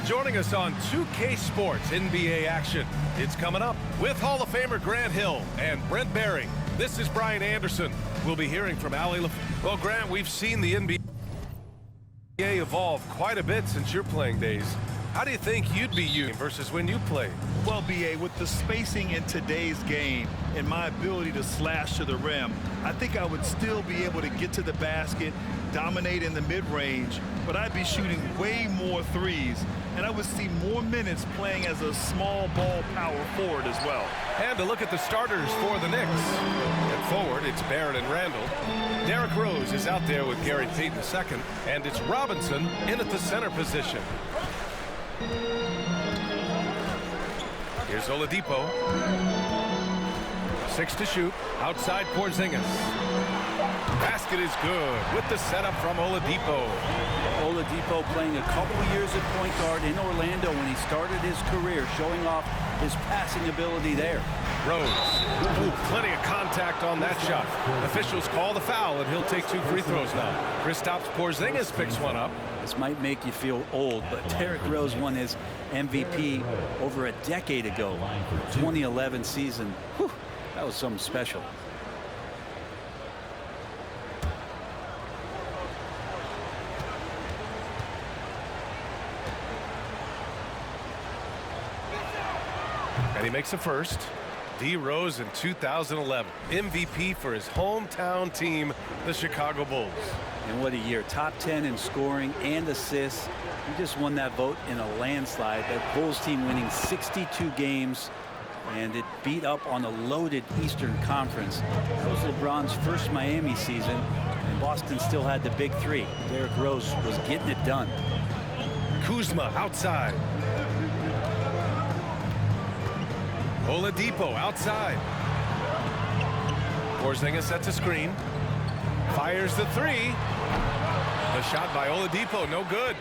joining us on 2K Sports NBA action. It's coming up with Hall of Famer Grant Hill and Brent Barry. This is Brian Anderson. We'll be hearing from Allie Well, Grant, we've seen the NBA evolve quite a bit since your playing days. How do you think you'd be used versus when you played? Well, BA, with the spacing in today's game and my ability to slash to the rim, I think I would still be able to get to the basket, dominate in the mid-range, but I'd be shooting way more threes, and I would see more minutes playing as a small ball power forward as well. And to look at the starters for the Knicks. At forward, it's Barrett and Randall. Derrick Rose is out there with Gary Payton II, and it's Robinson in at the center position. Here's Oladipo. 6 to shoot. Outside Porzingis. Basket is good with the setup from Oladipo. Oladipo playing a couple years at point guard in Orlando when he started his career, showing off his passing ability there. Rose. Ooh, plenty of contact on that shot. Officials call the foul, and he'll take 2 free throws now. Kristaps Porzingis picks one up. This might make you feel old, but Derrick Rose won his MVP over a decade ago. 2011 season. Whew, that was something special. And he makes the first. D. Rose in 2011. MVP for his hometown team, the Chicago Bulls. And what a year. Top 10 in scoring and assists. He just won that vote in a landslide. That Bulls team winning 62 games, and it beat up on a loaded Eastern Conference. That was LeBron's first Miami season, and Boston still had the big three. Derrick Rose was getting it done. Kuzma outside. Oladipo outside. Porzingis sets a screen. Fires the three. The shot by Oladipo, no good.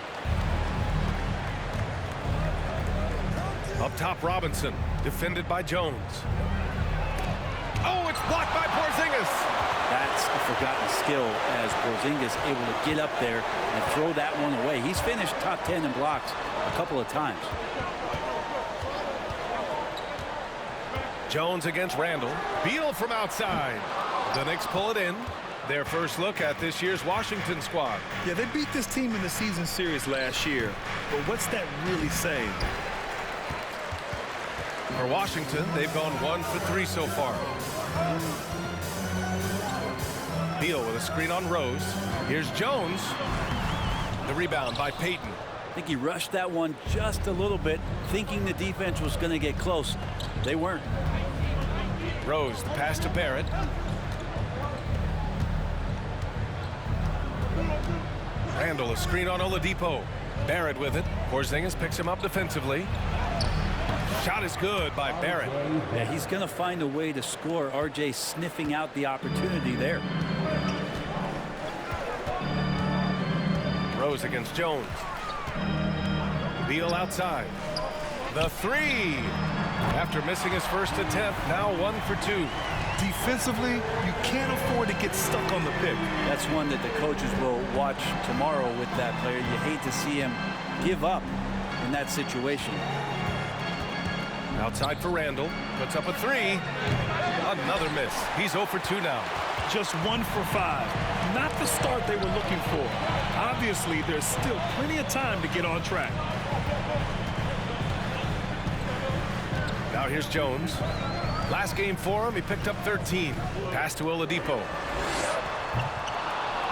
Up top, Robinson, defended by Jones. Oh, it's blocked by Porzingis. That's a forgotten skill, as Porzingis able to get up there and throw that one away. He's finished top 10 in blocks a couple of times. Jones against Randall. Beal from outside. The Knicks pull it in. Their first look at this year's Washington squad. Yeah, they beat this team in the season series last year, but what's that really saying? For Washington, they've gone 1 for 3 so far. Beal with a screen on Rose. Here's Jones. The rebound by Payton. I think he rushed that one just a little bit, thinking the defense was going to get close. They weren't. Rose, the pass to Barrett. Randall, a screen on Oladipo. Barrett with it. Porzingis picks him up defensively. Shot is good by Barrett. Yeah, he's going to find a way to score. RJ sniffing out the opportunity there. Rose against Jones. Beal outside. The three. After missing his first attempt, now 1 for 2. Defensively, you can't afford to get stuck on the pick. That's one that the coaches will watch tomorrow with that player. You hate to see him give up in that situation. Outside for Randall. Puts up a 3. Another miss. He's 0 for 2 now. Just 1 for 5. Not the start they were looking for. Obviously, there's still plenty of time to get on track. Now here's Jones. Last game for him, he picked up 13. Pass to Oladipo.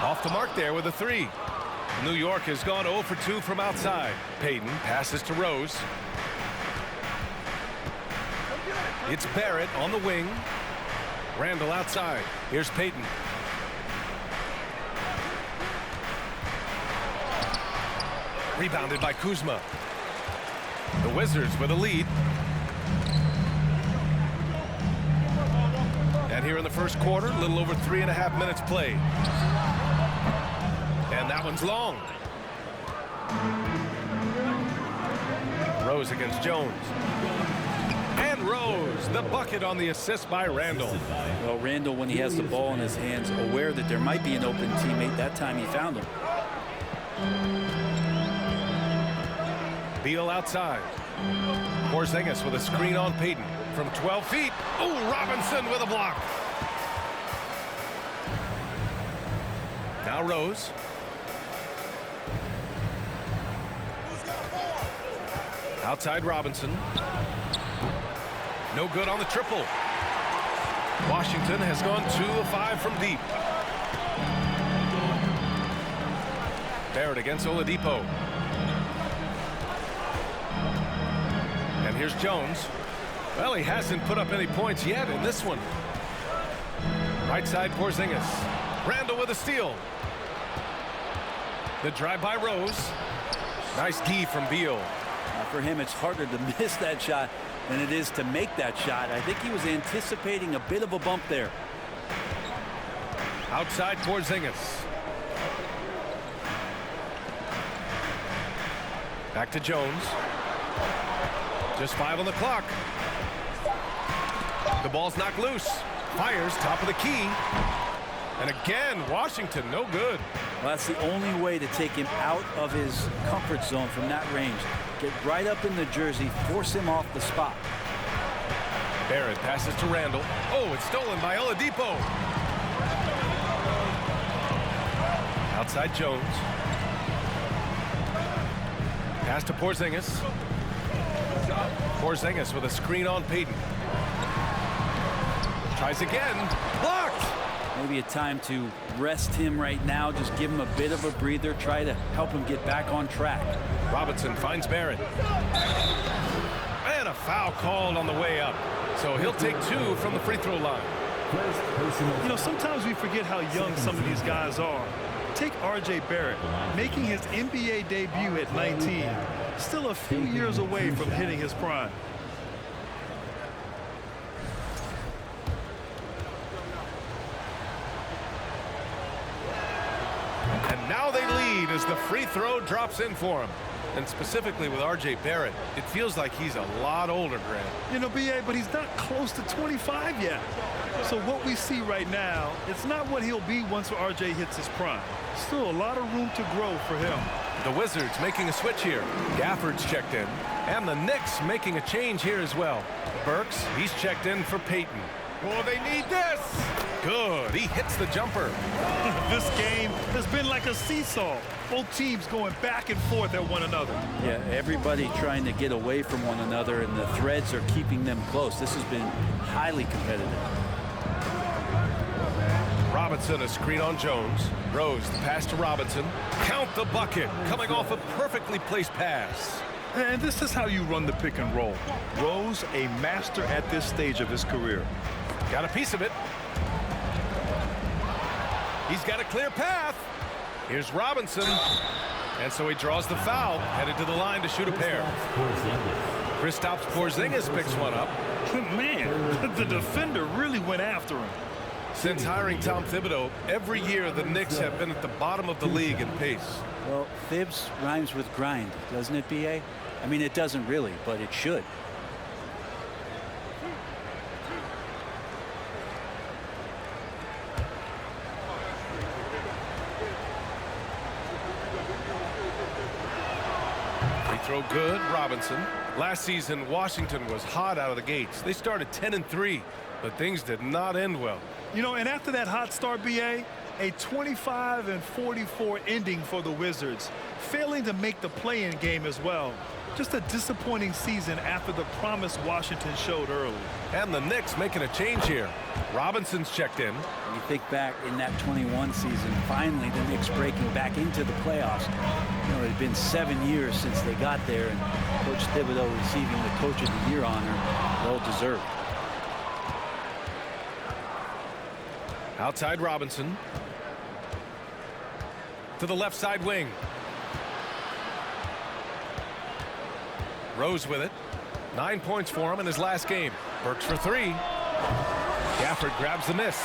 Off the mark there with a 3. New York has gone 0 for 2 from outside. Payton passes to Rose. It's Barrett on the wing. Randall outside. Here's Payton. Rebounded by Kuzma. The Wizards with a lead. And here in the first quarter, a little over 3.5 minutes played. And that one's long. Rose against Jones. And Rose, the bucket on the assist by Randall. Well, Randall, when he has the ball in his hands, aware that there might be an open teammate, that time he found him. Beal outside. Porzingis with a screen on Payton from 12 feet. Oh, Robinson with a block. Now Rose. Outside Robinson. No good on the triple. Washington has gone 2 of 5 from deep. Barrett against Oladipo. And here's Jones. Well, he hasn't put up any points yet in this one. Right side Porzingis. Randall with a steal. The drive by Rose. Nice D from Beal. For him, it's harder to miss that shot than it is to make that shot. I think he was anticipating a bit of a bump there. Outside Porzingis. Back to Jones. Just 5 on the clock. The ball's knocked loose. Fires top of the key. And again, Washington no good. Well, that's the only way to take him out of his comfort zone from that range. Get right up in the jersey, force him off the spot. Barrett passes to Randall. Oh, it's stolen by Oladipo. Outside Jones. Pass to Porzingis. Porzingis with a screen on Payton. Tries again. Blocked. Maybe a time to rest him right now. Just give him a bit of a breather. Try to help him get back on track. Robinson finds Barrett. And a foul called on the way up. So he'll take 2 from the free throw line. You know, sometimes we forget how young some of these guys are. Take R.J. Barrett, making his NBA debut at 19. Still a few years away from hitting his prime. And now they lead as the free throw drops in for him. And specifically with R.J. Barrett, it feels like he's a lot older, Grant. You know, B.A., but he's not close to 25 yet. So what we see right now, it's not what he'll be once R.J. hits his prime. Still a lot of room to grow for him. The Wizards making a switch here. Gafford's checked in. And the Knicks making a change here as well. Burks, he's checked in for Payton. Oh, they need this. Good. He hits the jumper. This game has been like a seesaw. Both teams going back and forth at one another. Yeah, everybody trying to get away from one another, and the threads are keeping them close. This has been highly competitive. Robinson, a screen on Jones. Rose, the pass to Robinson. Count the bucket. Coming off a perfectly placed pass. And this is how you run the pick and roll. Rose, a master at this stage of his career. Got a piece of it. He's got a clear path. Here's Robinson. And so he draws the foul, headed to the line to shoot a pair. Kristaps Porzingis picks one up. Man, the defender really went after him. Since hiring Tom Thibodeau, every year the Knicks have been at the bottom of the league in pace. Well, Thibs rhymes with grind, doesn't it, B.A.? I mean, it doesn't really, but it should. Free throw good, Robinson. Last season, Washington was hot out of the gates. They started 10-3, but things did not end well. You know, and after that hot start, B.A., a 25-44 ending for the Wizards, failing to make the play-in game as well. Just a disappointing season after the promise Washington showed early. And the Knicks making a change here. Robinson's checked in. You think back in that 21 season, finally the Knicks breaking back into the playoffs. You know, it had been 7 years since they got there, and Coach Thibodeau receiving the Coach of the Year honor, well deserved. Outside Robinson. To the left side wing. Rose with it. 9 points for him in his last game. Burks for 3. Gafford grabs the miss.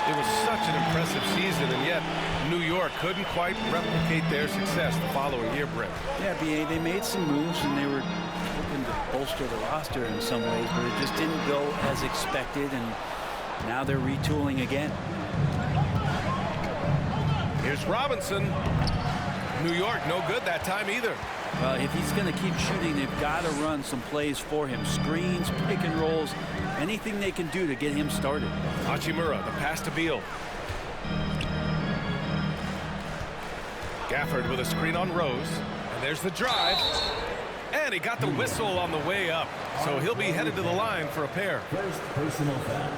It was such an impressive season, and yet New York couldn't quite replicate their success the following year, Brett. Yeah, B.A., they made some moves, and they were looking to bolster the roster in some ways, but it just didn't go as expected, and now they're retooling again. Here's Robinson. New York no good that time either. If he's going to keep shooting, they've got to run some plays for him. Screens, pick and rolls, anything they can do to get him started. Hachimura, the pass to Beal. Gafford with a screen on Rose. And there's the drive. And he got the whistle on the way up. So he'll be headed to the line for a pair.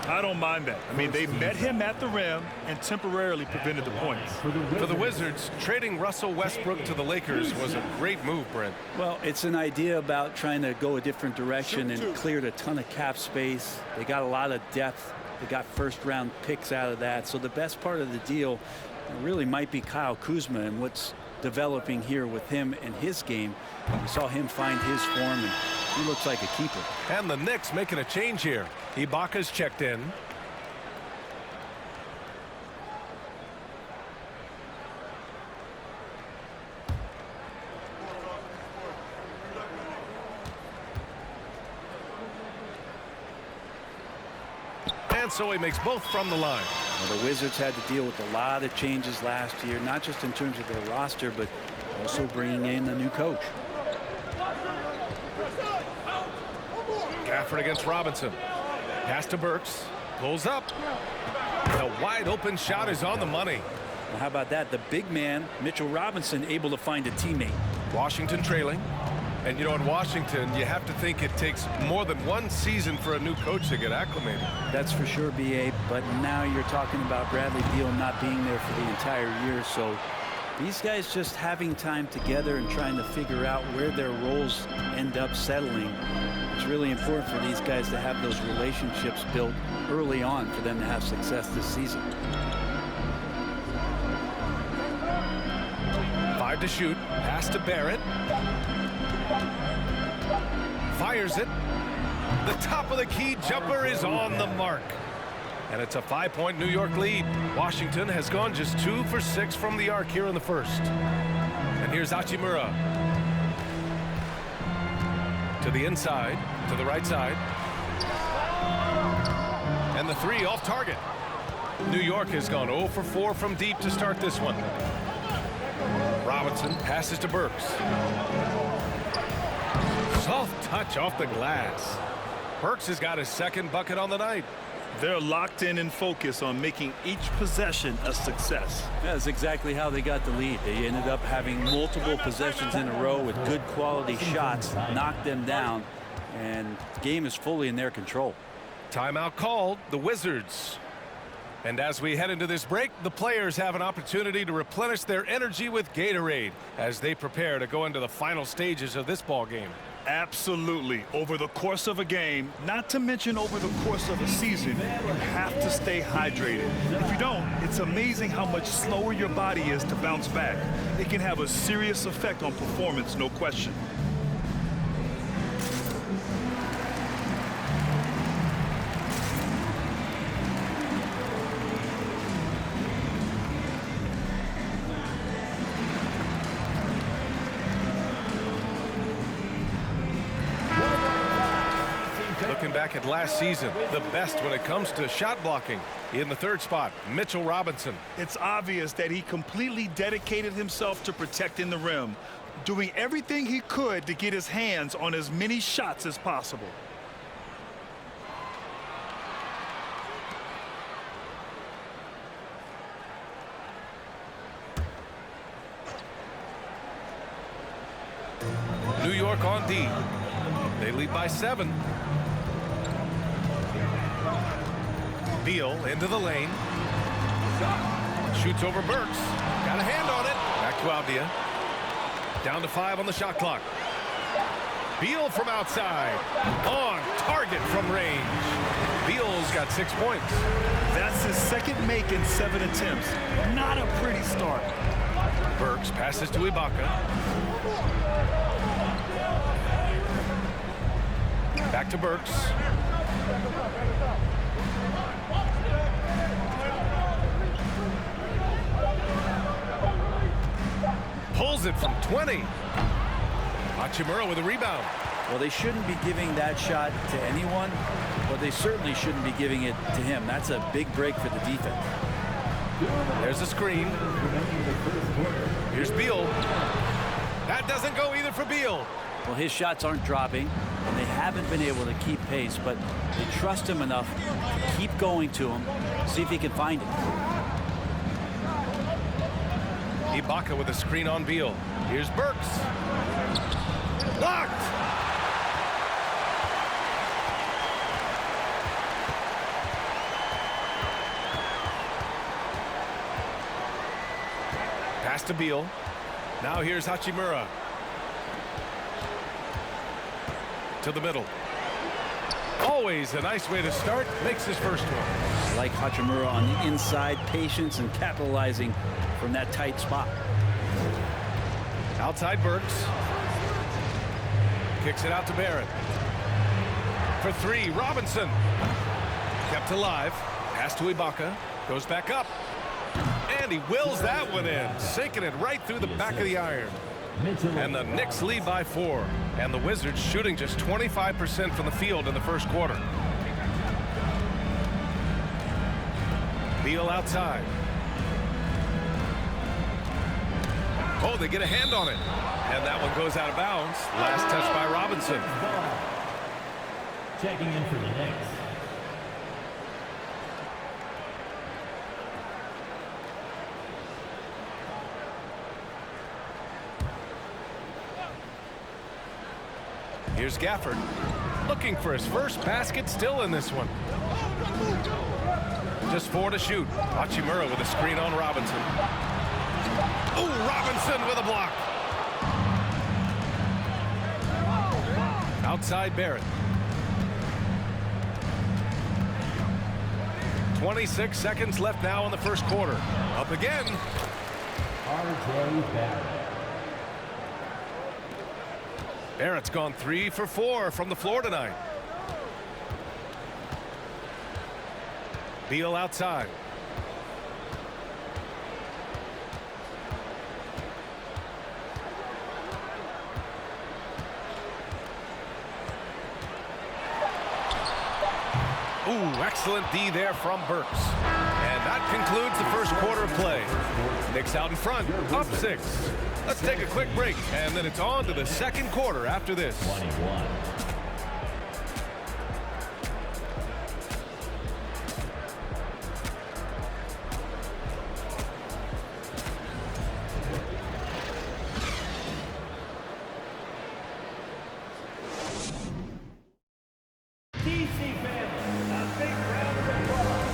I don't mind that. I mean, they met him at the rim and temporarily prevented the points. For the Wizards, trading Russell Westbrook to the Lakers was a great move, Brent. Well, it's an idea about trying to go a different direction and cleared a ton of cap space. They got a lot of depth. They got first-round picks out of that. So the best part of the deal really might be Kyle Kuzma and what's developing here with him and his game. We saw him find his form, and he looks like a keeper. And the Knicks making a change here. Ibaka's checked in. And so he makes both from the line. Well, the Wizards had to deal with a lot of changes last year, not just in terms of their roster, but also bringing in a new coach. Gafford against Robinson. Pass to Burks. Pulls up. The wide open shot is on the money. Well, how about that? The big man, Mitchell Robinson, able to find a teammate. Washington trailing. And, you know, in Washington, you have to think it takes more than one season for a new coach to get acclimated. That's for sure, B.A. But now you're talking about Bradley Beal not being there for the entire year. So these guys just having time together and trying to figure out where their roles end up settling. It's really important for these guys to have those relationships built early on for them to have success this season. 5 to shoot. Pass to Barrett. Fires it. The top of the key jumper is on the mark. And it's a 5-point New York lead. Washington has gone just 2 for 6 from the arc here in the first. And here's Hachimura. To the inside, to the right side. And the 3 off target. New York has gone 0 for 4 from deep to start this one. Robinson passes to Burks. Soft touch off the glass. Burks has got his second bucket on the night. They're locked in and focused on making each possession a success. That's exactly how they got the lead. They ended up having multiple possessions in a row with good quality shots, knocked them down, and the game is fully in their control. Timeout called, the Wizards. And as we head into this break, the players have an opportunity to replenish their energy with Gatorade as they prepare to go into the final stages of this ball game. Absolutely. Over the course of a game, not to mention over the course of a season, you have to stay hydrated. If you don't, it's amazing how much slower your body is to bounce back. It can have a serious effect on performance, no question. Looking back at last season, the best when it comes to shot blocking. In the third spot, Mitchell Robinson. It's obvious that he completely dedicated himself to protecting the rim, doing everything he could to get his hands on as many shots as possible. New York on D. They lead by 7. Beal into the lane. Shoots over Burks. Got a hand on it. Back to Avdia. Down to 5 on the shot clock. Beal from outside. On target from range. Beal's got 6 points. That's his second make in 7 attempts. Not a pretty start. Burks passes to Ibaka. Back to Burks. Pulls it from 20. Hachimura with a rebound. Well, they shouldn't be giving that shot to anyone, but they certainly shouldn't be giving it to him. That's a big break for the defense. There's a screen. Here's Beal. That doesn't go either for Beal. Well, his shots aren't dropping, and they haven't been able to keep pace, but they trust him enough to keep going to him, see if he can find it. Ibaka with a screen on Beal. Here's Burks. Blocked! Pass to Beal. Now here's Hachimura. To the middle. Always a nice way to start. Makes his first one. Like Hachimura on the inside, patience and capitalizing from that tight spot. Outside Burks. Kicks it out to Barrett. For three, Robinson. Kept alive. Pass to Ibaka. Goes back up. And he wills that one in. Sinking it right through the back of the iron. And the Knicks lead by 4. And the Wizards shooting just 25% from the field in the first quarter. Beal outside. Oh, they get a hand on it. And that one goes out of bounds. Last touch by Robinson. Checking in for the Knicks. Here's Gafford. Looking for his first basket, still in this one. Just 4 to shoot. Hachimura with a screen on Robinson. Oh, Robinson with a block. Outside Barrett. 26 seconds left now in the first quarter. Up again. R.J. Barrett. Barrett's gone 3 for 4 from the floor tonight. Beal outside. Ooh, excellent D there from Burks. And that concludes the first quarter of play. Knicks out in front, up 6. Let's take a quick break, and then it's on to the second quarter after this. 21.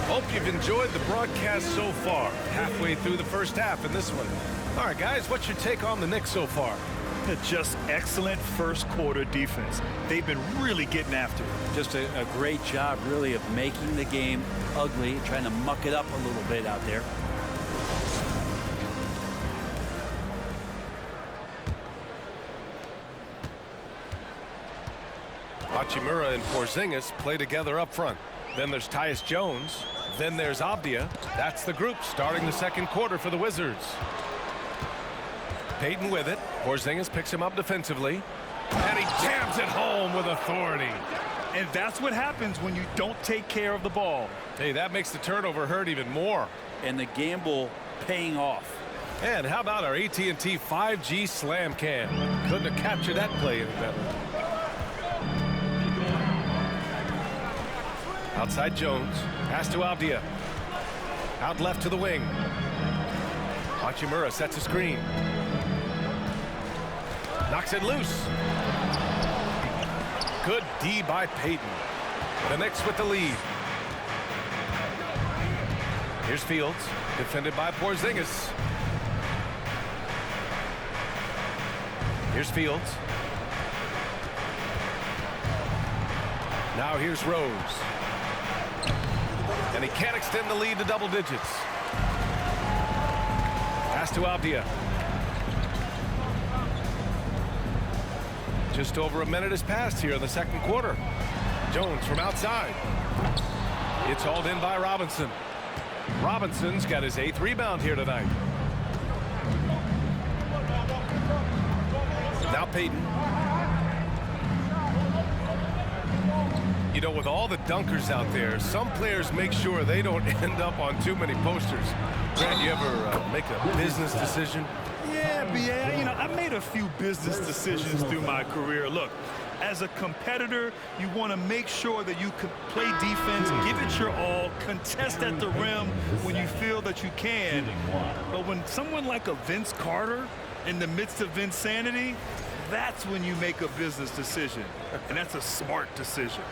Hope you've enjoyed the broadcast so far. Halfway through the first half in this one. All right, guys, what's your take on the Knicks so far? Just excellent first quarter defense. They've been really getting after it. Just a great job, really, of making the game ugly, trying to muck it up a little bit out there. Hachimura and Porzingis play together up front. Then there's Tyus Jones. Then there's Abdia. That's the group starting the second quarter for the Wizards. Payton with it. Porzingis picks him up defensively. And he jams it home with authority. And that's what happens when you don't take care of the ball. Hey, that makes the turnover hurt even more. And the gamble paying off. And how about our AT&T 5G slam cam? Couldn't have captured that play any better. Outside Jones. Pass to Abdia. Out left to the wing. Hachimura sets a screen. Knocks it loose. Good D by Payton. The Knicks with the lead. Here's Fields. Defended by Porzingis. Here's Fields. Now here's Rose. And he can't extend the lead to double digits. Pass to Abdia. Just over a minute has passed here in the second quarter. Jones from outside. It's hauled in by Robinson. Robinson's got his 8th rebound here tonight. Now Payton. You know, with all the dunkers out there, some players make sure they don't end up on too many posters. Grant, you ever make a business decision Yeah, BA, you know, I made a few business decisions through my career. Look, as a competitor, you want to make sure that you can play defense, give it your all, contest at the rim when you feel that you can. But when someone like a Vince Carter in the midst of insanity, that's when you make a business decision. And that's a smart decision.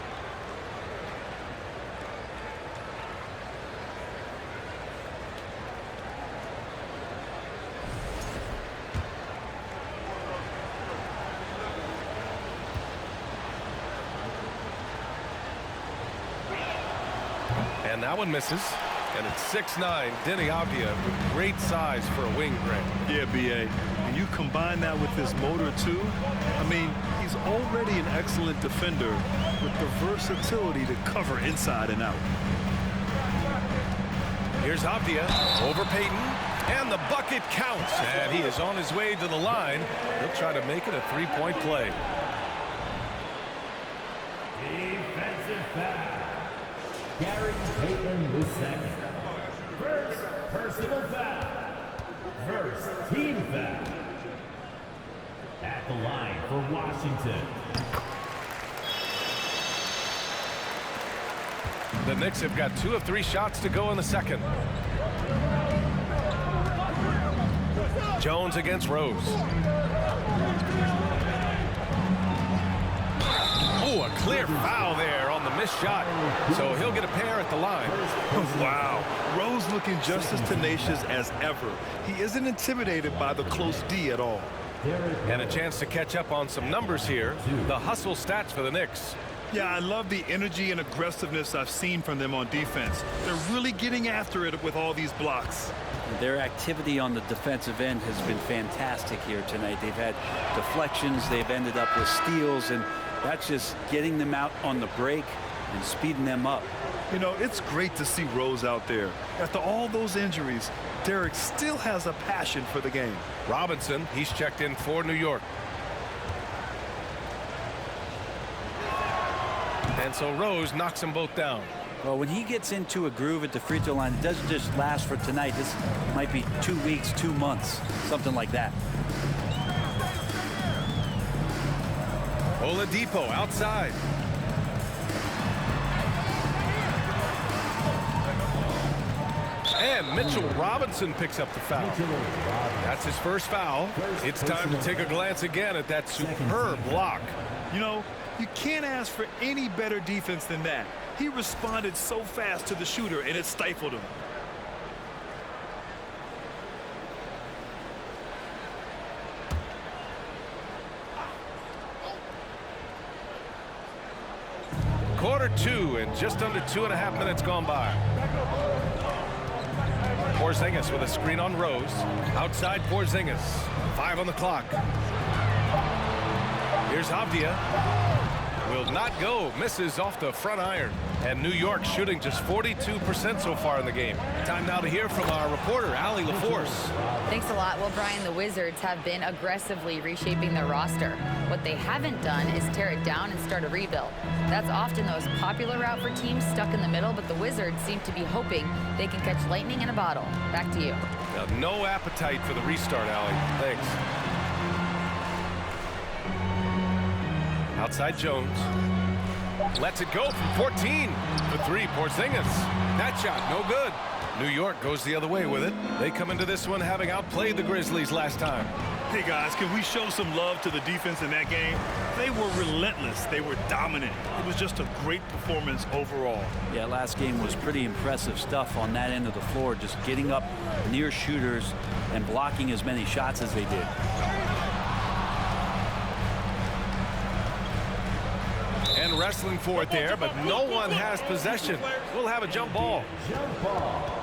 And that one misses. And it's 6'9", Denny Avdia with great size for a wing, Grant. Yeah, BA. And you combine that with his motor, too. I mean, he's already an excellent defender with the versatility to cover inside and out. Here's Avdia over Payton. And the bucket counts. And he is on his way to the line. He'll try to make it a three-point play. Defensive foul. Gary Payton the second. First personal foul. First team foul. At the line for Washington. The Knicks have got 2 of 3 shots to go in the second. Jones against Rose. Oh, a clear foul there on the missed shot. So he'll get a pair at the line. Wow. Rose looking just as tenacious as ever. He isn't intimidated by the close D at all. And a chance to catch up on some numbers here. The hustle stats for the Knicks. Yeah, I love the energy and aggressiveness I've seen from them on defense. They're really getting after it with all these blocks. Their activity on the defensive end has been fantastic here tonight. They've had deflections, they've ended up with steals, and that's just getting them out on the break and speeding them up. You know, it's great to see Rose out there. After all those injuries, Derek still has a passion for the game. Robinson, he's checked in for New York. And so Rose knocks them both down. Well, when he gets into a groove at the free throw line, it doesn't just last for tonight. This might be 2 weeks, 2 months, something like that. Oladipo outside. And Mitchell Robinson picks up the foul. That's his first foul. It's time to take a glance again at that superb block. You know, you can't ask for any better defense than that. He responded so fast to the shooter, and it stifled him. Quarter 2 and just under 2.5 minutes gone by. Porzingis with a screen on Rose. Outside Porzingis. 5 on the clock. Here's Avdia. Will not go. Misses off the front iron. And New York shooting just 42% so far in the game. Time now to hear from our reporter, Allie LaForce. Thanks a lot. Well, Brian, the Wizards have been aggressively reshaping their roster. What they haven't done is tear it down and start a rebuild. That's often the most popular route for teams stuck in the middle, but the Wizards seem to be hoping they can catch lightning in a bottle. Back to you. Now, no appetite for the restart, Allie. Thanks. Outside Jones. Lets it go from 14. For 3, Porzingis. That shot, no good. New York goes the other way with it. They come into this one having outplayed the Grizzlies last time. Hey, guys, can we show some love to the defense in that game? They were relentless. They were dominant. It was just a great performance overall. Yeah, last game was pretty impressive stuff on that end of the floor, just getting up near shooters and blocking as many shots as they did. And wrestling for it there, but no one has possession. We'll have a jump ball. Jump ball.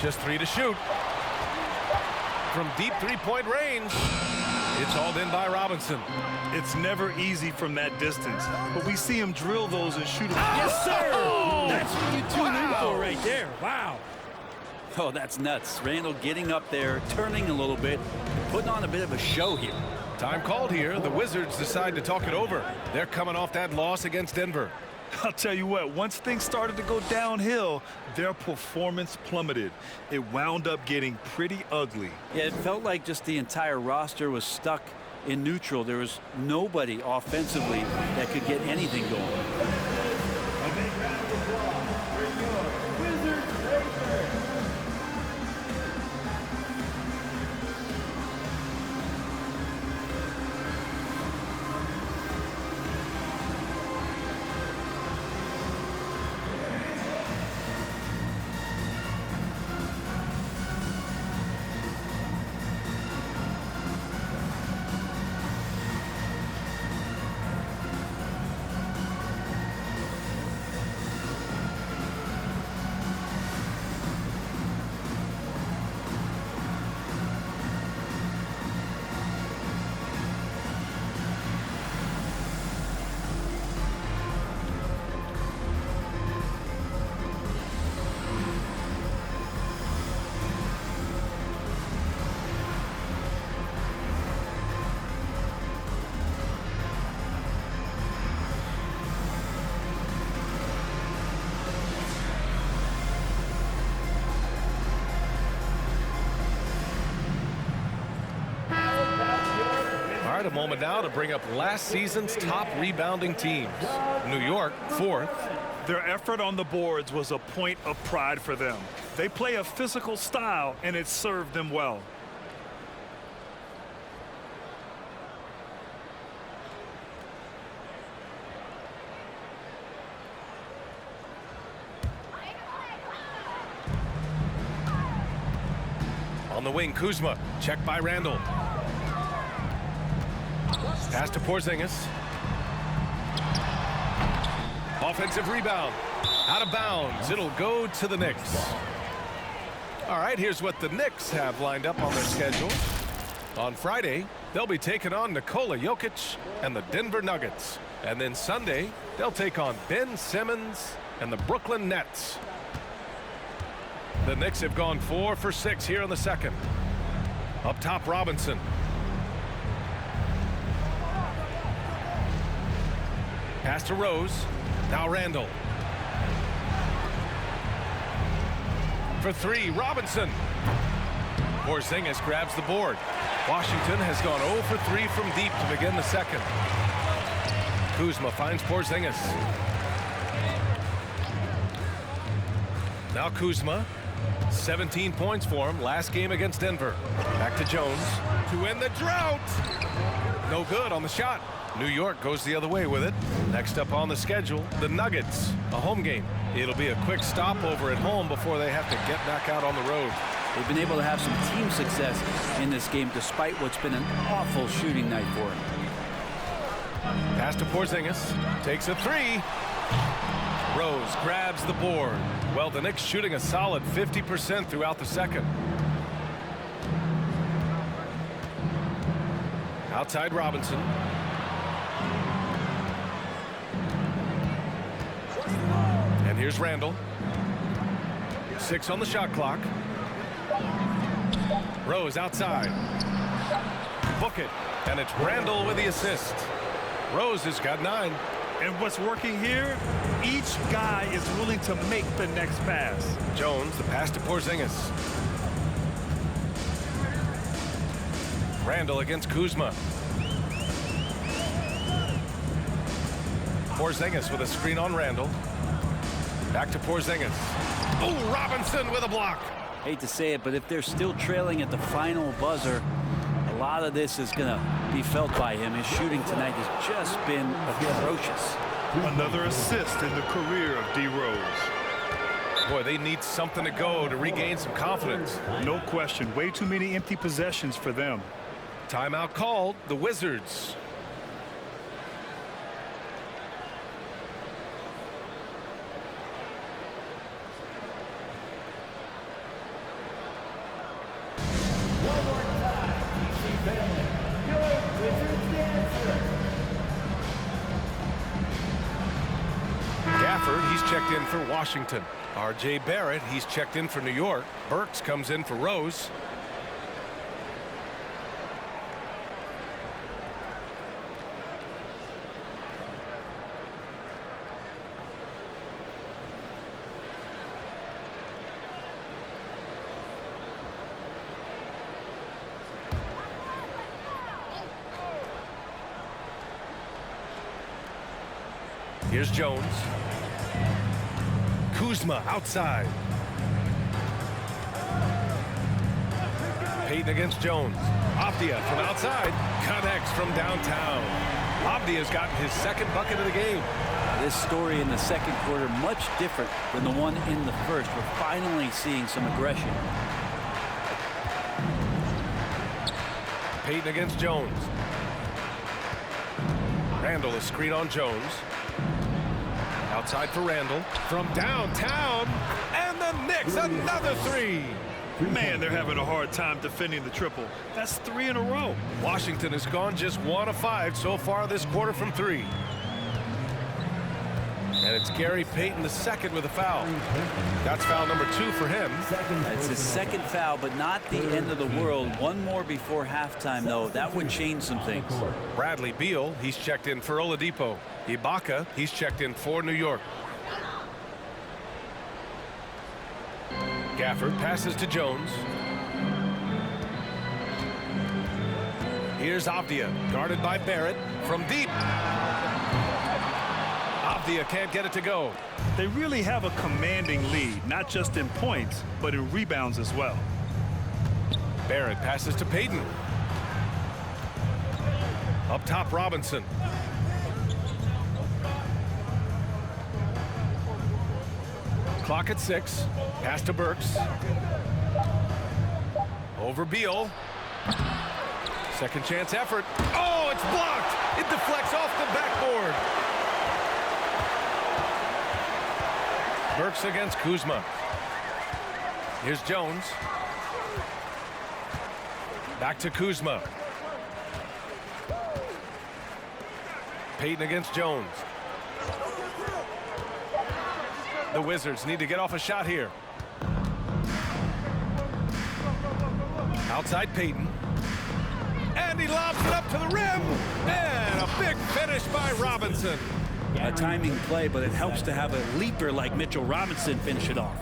Just 3 to shoot. From deep three-point range. It's hauled in by Robinson. It's never easy from that distance, but we see him drill those and shoot them. Yes, sir! Oh! That's what you tune in for right there. Wow. Oh, that's nuts. Randall getting up there, turning a little bit, putting on a bit of a show here. Time called here. The Wizards decide to talk it over. They're coming off that loss against Denver. I'll tell you what, once things started to go downhill, their performance plummeted. It wound up getting pretty ugly. Yeah, it felt like just the entire roster was stuck in neutral. There was nobody offensively that could get anything going. A big round of applause for your Wizards Rangers. All right, a moment now to bring up last season's top rebounding teams. New York, 4th. Their effort on the boards was a point of pride for them. They play a physical style, and it served them well. On the wing, Kuzma, checked by Randall. Pass to Porzingis. Offensive rebound. Out of bounds. It'll go to the Knicks. All right, here's what the Knicks have lined up on their schedule. On Friday, they'll be taking on Nikola Jokic and the Denver Nuggets. And then Sunday, they'll take on Ben Simmons and the Brooklyn Nets. The Knicks have gone 4 for 6 here in the second. Up top, Robinson. Pass to Rose. Now Randall. For 3, Robinson. Porzingis grabs the board. Washington has gone 0 for 3 from deep to begin the second. Kuzma finds Porzingis. Now Kuzma. 17 points for him last game against Denver. Back to Jones to end the drought. No good on the shot. New York goes the other way with it. Next up on the schedule, the Nuggets, a home game. It'll be a quick stopover at home before they have to get back out on the road. They've been able to have some team success in this game despite what's been an awful shooting night for him. Pass to Porzingis, takes a 3. Rose grabs the board. Well, the Knicks shooting a solid 50% throughout the second. Outside Robinson. And here's Randall. 6 on the shot clock. Rose outside. Book it. And it's Randall with the assist. Rose has got 9. And what's working here, each guy is willing to make the next pass. Jones, the pass to Porzingis. Randall against Kuzma. Porzingis with a screen on Randall. Back to Porzingis. Oh, Robinson with a block. Hate to say it, but if they're still trailing at the final buzzer, a lot of this is going to be felt by him. His shooting tonight has just been atrocious. Another assist in the career of D. Rose. Boy, they need something to go to regain some confidence. No question. Way too many empty possessions for them. Timeout called. The Wizards. One more time, DC family, your Wizards dancer. Gafford, he's checked in for Washington. R.J. Barrett, he's checked in for New York. Burks comes in for Rose. Here's Jones. Kuzma outside. Payton against Jones. Avdia from outside. Connects from downtown. Avdia's gotten his second bucket of the game. This story in the second quarter much different than the one in the first. We're finally seeing some aggression. Payton against Jones. Randall a screen on Jones. Outside for Randall. From downtown. And the Knicks another three. Man, they're having a hard time defending the triple. That's 3 in a row. Washington has gone just 1 of 5 so far this quarter from 3. And it's Gary Payton the second with a foul. That's foul number 2 for him. It's his second foul, but not the end of the world. One more before halftime, though. That would change some things. Bradley Beal, he's checked in for Oladipo. Ibaka, he's checked in for New York. Gafford passes to Jones. Here's Avdia, guarded by Barrett from deep. Avdia can't get it to go. They really have a commanding lead, not just in points, but in rebounds as well. Barrett passes to Payton. Up top, Robinson. Clock at 6. Pass to Burks. Over Beal. Second chance effort. Oh, it's blocked. It deflects off the backboard. Burks against Kuzma. Here's Jones. Back to Kuzma. Payton against Jones. The Wizards need to get off a shot here. Outside Payton. And he lobs it up to the rim. And a big finish by Robinson. A timing play, but it helps to have a leaper like Mitchell Robinson finish it off.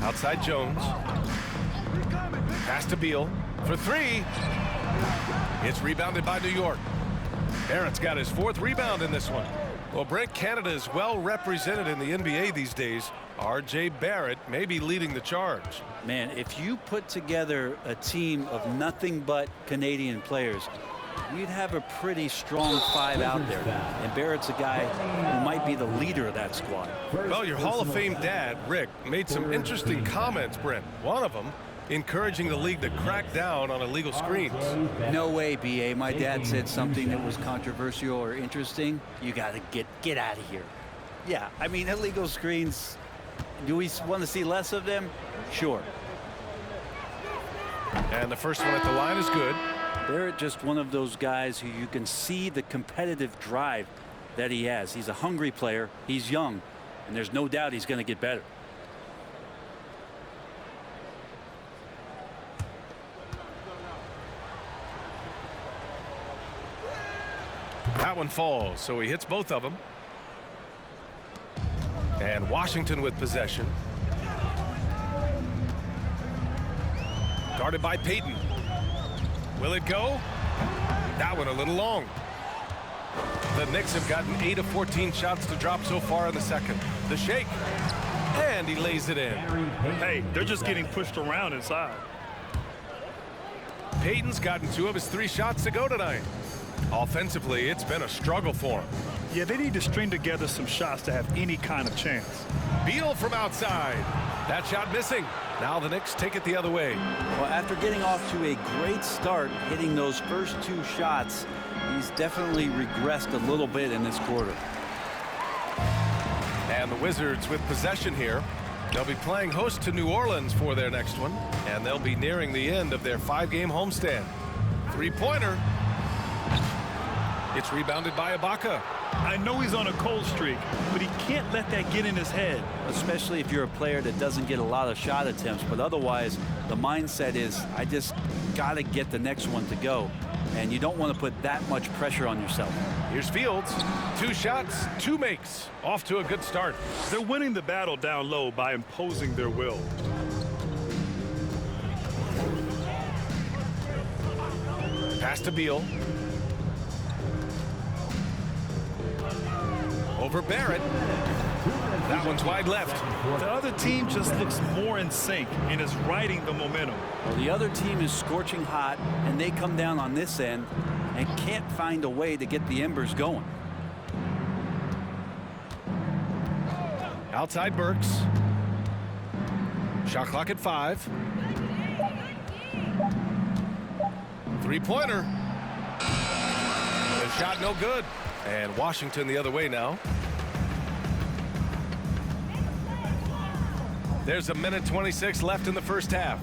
Outside Jones. Pass to Beal for 3. It's rebounded by New York. Barrett's got his 4th rebound in this one. Well, Brent, Canada is well represented in the NBA these days. R.J. Barrett may be leading the charge. Man, if you put together a team of nothing but Canadian players, you'd have a pretty strong 5 out there. And Barrett's a guy who might be the leader of that squad. Well, your Hall of Fame dad, Rick, made some interesting comments, Brent. One of them encouraging the league to crack down on illegal screens. No way, B.A. My dad said something that was controversial or interesting. You got to get out of here. Yeah, I mean, illegal screens, do we want to see less of them? Sure. And the first one at the line is good. Barrett just one of those guys who you can see the competitive drive that he has. He's a hungry player. He's young, and there's no doubt he's going to get better. That one falls, so he hits both of them. And Washington with possession. Guarded by Payton. Will it go? That one a little long. The Knicks have gotten 8 of 14 shots to drop so far in the second. The shake. And he lays it in. Hey, they're just getting pushed around inside. Payton's gotten 2 of his 3 shots to go tonight. Offensively, it's been a struggle for him. Yeah, they need to string together some shots to have any kind of chance. Beal from outside. That shot missing. Now the Knicks take it the other way. Well, after getting off to a great start, hitting those first 2 shots, he's definitely regressed a little bit in this quarter. And the Wizards with possession here. They'll be playing host to New Orleans for their next one, and they'll be nearing the end of their 5-game homestand. 3-pointer. It's rebounded by Ibaka. I know he's on a cold streak, but he can't let that get in his head. Especially if you're a player that doesn't get a lot of shot attempts, but otherwise the mindset is I just got to get the next one to go, and you don't want to put that much pressure on yourself. Here's Fields. 2 shots, 2 makes. Off to a good start. They're winning the battle down low by imposing their will. Pass to Beal. over Barrett. That one's wide left. The other team just looks more in sync and is riding the momentum. Well, the other team is scorching hot, and they come down on this end and can't find a way to get the embers going. Outside Burks. Shot clock at 5. Three-pointer. The shot no good. And Washington the other way now. There's a minute 26 left in the first half.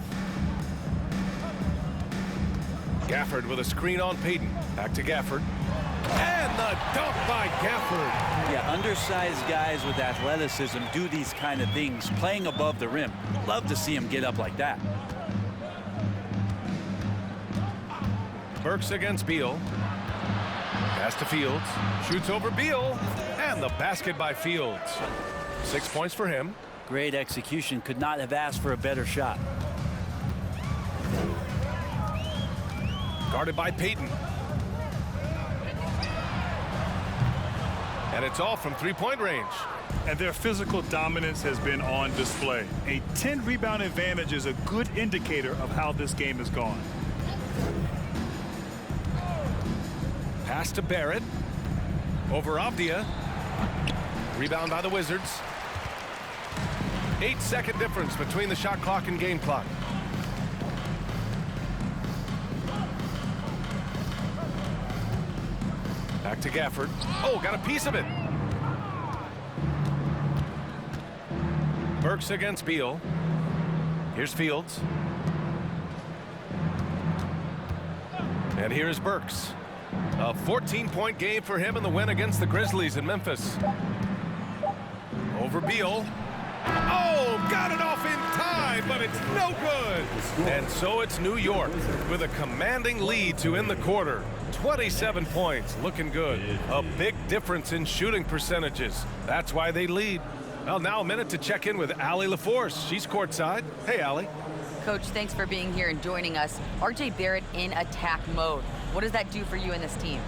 Gafford with a screen on Payton. Back to Gafford. And the dunk by Gafford. Yeah, undersized guys with athleticism do these kind of things, playing above the rim. Love to see him get up like that. Burks against Beal. Pass to Fields. Shoots over Beal. And the basket by Fields. 6 points for him. Great execution. Could not have asked for a better shot. Guarded by Payton. And it's all from three-point range. And their physical dominance has been on display. A 10-rebound advantage is a good indicator of how this game has gone. Pass to Barrett. Over Avdia. Rebound by the Wizards. 8-second difference between the shot clock and game clock. Back to Gafford. Oh, got a piece of it. Burks against Beal. Here's Fields. And here's Burks. A 14-point game for him in the win against the Grizzlies in Memphis. Over Beal. Oh, got it off in time, but it's no good. And so it's New York with a commanding lead to end the quarter. 27 points, looking good. A big difference in shooting percentages. That's why they lead. Well, now a minute to check in with Allie LaForce. She's courtside. Hey, Allie. Coach, thanks for being here and joining us. RJ Barrett in attack mode. What does that do for you and this team?